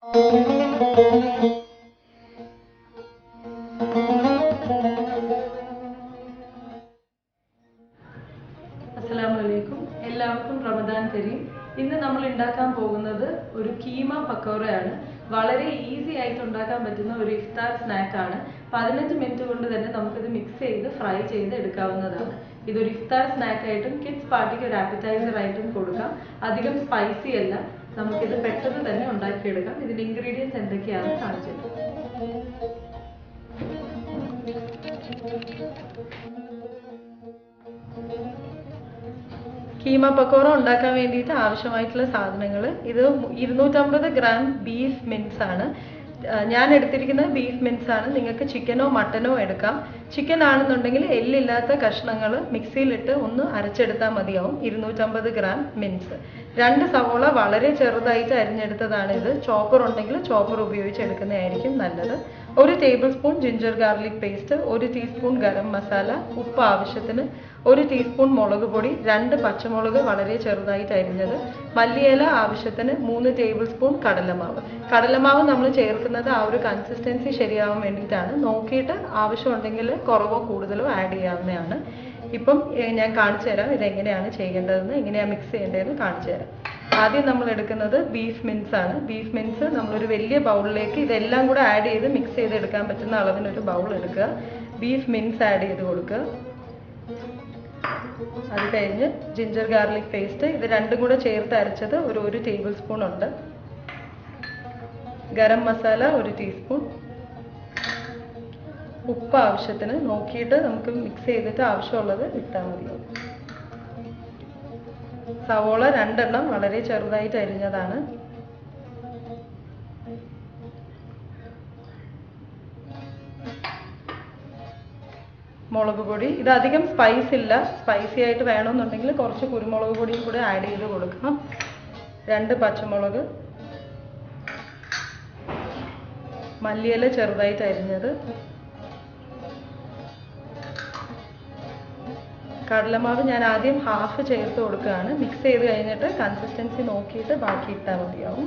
അസ്സലാമലൈക്കും, എല്ലാവർക്കും റമദാൻ കരീം. ഇന്ന് നമ്മൾ ഉണ്ടാക്കാൻ പോകുന്നത് ഒരു കീമ പക്കോറയാണ്. വളരെ ഈസി ആയിട്ട് ഉണ്ടാക്കാൻ പറ്റുന്ന ഒരു ഇഫ്താർ സ്നാക്കാണ്. 15 മിനിറ്റ് കൊണ്ട് തന്നെ നമുക്കിത് മിക്സ് ചെയ്ത് ഫ്രൈ ചെയ്ത് എടുക്കാവുന്നതാണ്. ഇതൊരു ഇഫ്താർ സ്നാക്കായിട്ടും കിഡ്സ് പാർട്ടിക്ക് ഒരു ആപ്പിറ്റൈസർ ആയിട്ടും കൊടുക്കാം. അധികം സ്പൈസി അല്ല, നമുക്കിത് പെട്ടെന്ന് തന്നെ ഉണ്ടാക്കിയെടുക്കാം. ഇതിന്റെ ഇൻഗ്രീഡിയൻസ് എന്തൊക്കെയാണെന്ന് കാണിച്ചു തരാം. കീമ പക്കോറ ഉണ്ടാക്കാൻ വേണ്ടിയിട്ട് ആവശ്യമായിട്ടുള്ള സാധനങ്ങൾ ഇത് 250 ഗ്രാം ബീഫ് മിൻസ് ആണ്. ഞാൻ എടുത്തിരിക്കുന്നത് ബീഫ് മിൻസ് ആണ്. നിങ്ങൾക്ക് ചിക്കനോ മട്ടനോ എടുക്കാം. ചിക്കൻ ആണെന്നുണ്ടെങ്കിൽ എല്ലില്ലാത്ത കഷ്ണങ്ങൾ മിക്സിയിലിട്ട് ഒന്ന് അരച്ചെടുത്താൽ മതിയാവും. 250 ഗ്രാം മിൻസ്. 2 സവോള വളരെ ചെറുതായിട്ട് അരിഞ്ഞെടുത്തതാണ് ഇത്. ചോപ്പർ ഉണ്ടെങ്കിൽ ചോപ്പർ ഉപയോഗിച്ച് എടുക്കുന്നതായിരിക്കും നല്ലത്. 1 table spoon ginger garlic paste, 1 teaspoon garam masala, ഉപ്പ് ആവശ്യത്തിന്, 1 ടീസ്പൂൺ മുളക് പൊടി, 2 പച്ചമുളക് വളരെ ചെറുതായിട്ട് അരിഞ്ഞത്, മല്ലിയില ആവശ്യത്തിന്, 3 ടേബിൾ സ്പൂൺ കടലമാവ്. കടലമാവ് നമ്മൾ ചേർക്കുന്നത് ആ ഒരു കൺസിസ്റ്റൻസി ശരിയാവാൻ വേണ്ടിയിട്ടാണ്. നോക്കിയിട്ട് ആവശ്യമുണ്ടെങ്കിൽ കുറവോ കൂടുതലോ ആഡ് ചെയ്യാവുന്നതാണ്. ഇപ്പം ഞാൻ കാണിച്ചു തരാം ഇതെങ്ങനെയാണ് ചെയ്യേണ്ടതെന്ന്, എങ്ങനെയാണ് മിക്സ് ചെയ്യേണ്ടതെന്ന് കാണിച്ചു തരാം. ആദ്യം നമ്മൾ എടുക്കുന്നത് ബീഫ് മിൻസ് ആണ്. ബീഫ് മിൻസ് നമ്മളൊരു വലിയ ബൗളിലേക്ക് ഇതെല്ലാം കൂടെ ആഡ് ചെയ്ത് മിക്സ് ചെയ്ത് എടുക്കാൻ പറ്റുന്ന അളവിനൊരു ബൗൾ എടുക്കുക. ബീഫ് മിൻസ് ആഡ് ചെയ്ത് കൊടുക്കുക. അത് കഴിഞ്ഞ് ജിഞ്ചർ ഗാർലിക് പേസ്റ്റ്, ഇത് രണ്ടും കൂടെ ചേർത്ത് അരച്ചത് ഒരു ടേബിൾ സ്പൂൺ ഉണ്ട്. ഗരം മസാല 1 ടീസ്പൂൺ, ഉപ്പ് ആവശ്യത്തിന്. നോക്കിയിട്ട് നമുക്ക് മിക്സ് ചെയ്തിട്ട് ആവശ്യമുള്ളത് ഇട്ടാൽ മതി. സവോള 2 എണ്ണം വളരെ ചെറുതായിട്ട് അരിഞ്ഞതാണ്. മുളക് പൊടി, ഇത് അധികം സ്പൈസ് ഇല്ല. സ്പൈസി ആയിട്ട് വേണമെന്നുണ്ടെങ്കിൽ കുറച്ച് കുരുമുളക് പൊടിയും കൂടെ ആഡ് ചെയ്ത് കൊടുക്കാം. 2 പച്ചമുളക്, മല്ലിയില ചെറുതായിട്ട് അരിഞ്ഞത്, കടലമാവ് ഞാൻ ആദ്യം ഹാഫ് ചേർത്ത് കൊടുക്കുകയാണ്. മിക്സ് ചെയ്ത് കഴിഞ്ഞിട്ട് കൺസിസ്റ്റൻസി നോക്കിയിട്ട് ബാക്കി ഇട്ടാൽ മതിയാവും.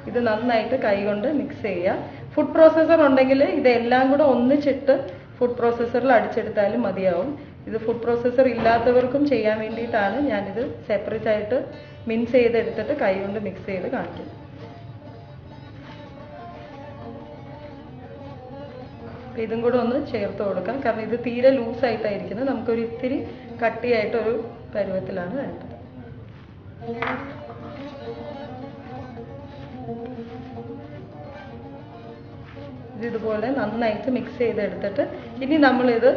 ഇത് നന്നായിട്ട് കൈകൊണ്ട് മിക്സ് ചെയ്യുക. ഫുഡ് പ്രോസസ്സർ ഉണ്ടെങ്കിൽ ഇതെല്ലാം കൂടെ ഒന്നിച്ചിട്ട് ഫുഡ് പ്രോസസ്സറിൽ അടിച്ചെടുത്താലും മതിയാവും. ഇത് ഫുഡ് പ്രോസസ്സർ ഇല്ലാത്തവർക്കും ചെയ്യാൻ വേണ്ടിയിട്ടാണ് ഞാനിത് സെപ്പറേറ്റ് ആയിട്ട് മിക്സ് ചെയ്തെടുത്തിട്ട് കൈകൊണ്ട് മിക്സ് ചെയ്ത് കാണിക്കുന്നത്. ഇതും കൂടെ ഒന്ന് ചേർത്ത് കൊടുക്കാം. കാരണം ഇത് തീരെ ലൂസായിട്ടായിരിക്കുന്നത്. നമുക്കൊരു ഇത്തിരി കട്ടിയായിട്ടൊരു പരുവത്തിലാണ് വേണ്ടത്. ഇതുപോലെ നന്നായിട്ട് മിക്സ് ചെയ്തെടുത്തിട്ട് ഇനി നമ്മളിത്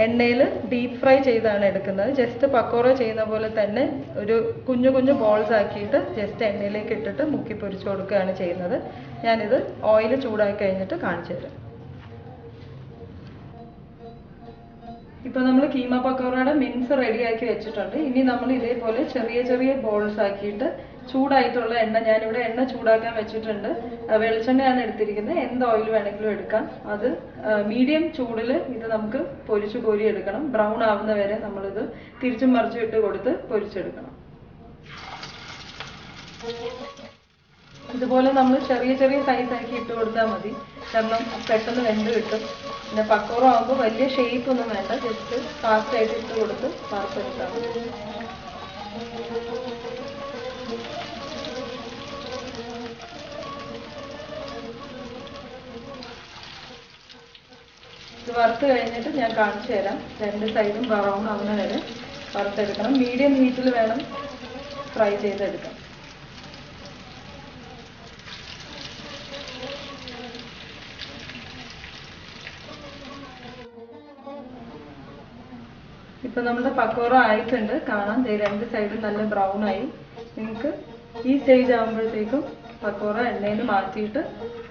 എണ്ണയിൽ ഡീപ്പ് ഫ്രൈ ചെയ്താണ് എടുക്കുന്നത്. ജസ്റ്റ് പക്കോറ ചെയ്യുന്ന പോലെ തന്നെ ഒരു കുഞ്ഞു കുഞ്ഞു ബോൾസ് ആക്കിയിട്ട് ജസ്റ്റ് എണ്ണയിലേക്ക് ഇട്ടിട്ട് മുക്കി പൊരിച്ചു കൊടുക്കുകയാണ് ചെയ്യുന്നത്. ഞാനിത് ഓയിൽ ചൂടാക്കി കഴിഞ്ഞിട്ട് കാണിച്ചു തരാം. ഇപ്പൊ നമ്മൾ കീമ പക്കോറയുടെ മിൻസ് റെഡിയാക്കി വെച്ചിട്ടുണ്ട്. ഇനി നമ്മൾ ഇതേപോലെ ചെറിയ ചെറിയ ബോൾസ് ആക്കിയിട്ട് ചൂടായിട്ടുള്ള എണ്ണ, ഞാനിവിടെ എണ്ണ ചൂടാക്കാൻ വെച്ചിട്ടുണ്ട്. വെളിച്ചെണ്ണയാണ് എടുത്തിരിക്കുന്നത്. എന്ത് ഓയിൽ വേണമെങ്കിലും എടുക്കാം. അത് മീഡിയം ചൂടിൽ ഇത് നമുക്ക് പൊരിച്ചു കോരി എടുക്കണം. ബ്രൗൺ ആവുന്ന വരെ നമ്മളിത് തിരിച്ചും മറിച്ചും ഇട്ട് കൊടുത്ത് പൊരിച്ചെടുക്കണം. ഇതുപോലെ നമ്മൾ ചെറിയ ചെറിയ സൈസാക്കി ഇട്ട് കൊടുത്താൽ മതി. കാരണം പെട്ടെന്ന് വെന്ത് കിട്ടും. പിന്നെ പക്കോറ ആകുമ്പോൾ വലിയ ഷേപ്പ് ഒന്നും വേണ്ട, ജസ്റ്റ് ഫാസ്റ്റ് ആയിട്ട് ഇട്ട് കൊടുത്ത് വറുത്തെടുത്താൽ മതി. ഇത് വറുത്ത് കഴിഞ്ഞിട്ട് ഞാൻ കാണിച്ചു തരാം. 2 സൈഡും ബ്രൗൺ ആവുന്ന വരെ വറുത്തെടുക്കണം. മീഡിയം ഹീറ്റിൽ വേണം ഫ്രൈ ചെയ്തെടുക്കാം. ഇപ്പൊ നമ്മുടെ പക്കോറ ആയിട്ടുണ്ട്. കാണാം, 2 സൈഡും നല്ല ബ്രൗൺ ആയി. നിങ്ങൾക്ക് ഈ സ്റ്റേജ് ആകുമ്പോഴത്തേക്കും പക്കോറ എണ്ണയിൽ മാറ്റിയിട്ട്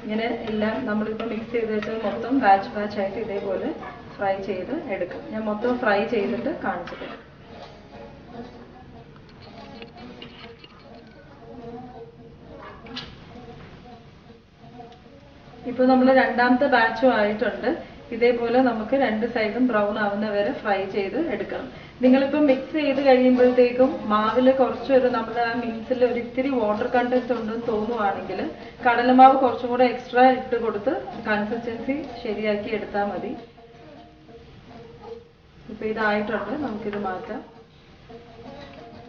ഇങ്ങനെ എല്ലാം നമ്മളിപ്പോൾ മിക്സ് ചെയ്ത് വെച്ചത് മൊത്തം ബാച്ച് ആയിട്ട് ഇതേപോലെ ഫ്രൈ ചെയ്ത് എടുക്കാം. ഞാൻ മൊത്തം ഫ്രൈ ചെയ്തിട്ട് കാണിച്ചു തരാം. ഇപ്പോൾ നമ്മൾ രണ്ടാമത്തെ ബാച്ചും ആയിട്ടുണ്ട്. ഇതേപോലെ നമുക്ക് 2 സൈഡും ബ്രൗൺ ആവുന്ന വരെ ഫ്രൈ ചെയ്ത് എടുക്കണം. നിങ്ങളിപ്പോൾ മിക്സ് ചെയ്ത് കഴിയുമ്പോഴത്തേക്കും മാവിൽ കുറച്ചൊരു നമ്മുടെ ആ മിക്സിൽ ഒരു ഇത്തിരി വാട്ടർ കണ്ടന്റ് ഉണ്ടെന്ന് തോന്നുവാണെങ്കിൽ കടലമാവ് കുറച്ചും കൂടെ എക്സ്ട്രാ ഇട്ട് കൊടുത്ത് കൺസിസ്റ്റൻസി ശരിയാക്കി എടുത്താൽ മതി. ഇപ്പൊ ഇതായിട്ടുണ്ട്, നമുക്കിത് മാറ്റാം.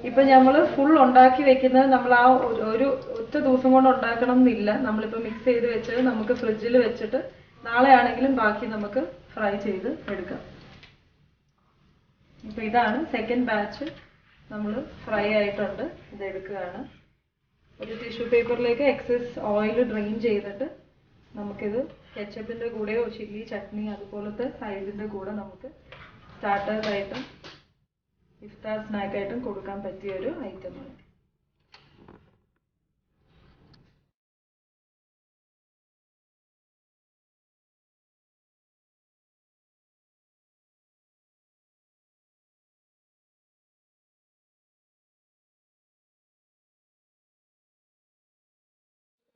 ഇപ്പൊ നമ്മൾ ഫുൾ ഉണ്ടാക്കി വെക്കുന്നത് നമ്മൾ ആ ഒരു ഒറ്റ ദിവസം കൊണ്ട് ഉണ്ടാക്കണം എന്നില്ല. നമ്മളിപ്പോൾ മിക്സ് ചെയ്ത് വെച്ചത് നമുക്ക് ഫ്രിഡ്ജിൽ വെച്ചിട്ട് നാളെ ആണെങ്കിലും ബാക്കി നമുക്ക് ഫ്രൈ ചെയ്ത് എടുക്കാം. ഇപ്പൊ ഇതാണ് സെക്കൻഡ് ബാച്ച്, നമ്മൾ ഫ്രൈ ആയിട്ടുണ്ട്. ഇത് എടുക്കുകയാണ്. ഒരു ടിഷ്യൂ പേപ്പറിലേക്ക് എക്സസ് ഓയിൽ ഡ്രെയിൻ ചെയ്തിട്ട് നമുക്കിത് കെച്ചപ്പിന്റെ കൂടെയോ ചില്ലി ചട്നി അതുപോലത്തെ സൈഡിന്റെ കൂടെ നമുക്ക് സ്റ്റാർട്ടേഴ്സായിട്ടും ഇഫ്താർ സ്നാക്കായിട്ടും കൊടുക്കാൻ പറ്റിയ ഒരു ഐറ്റമാണ്.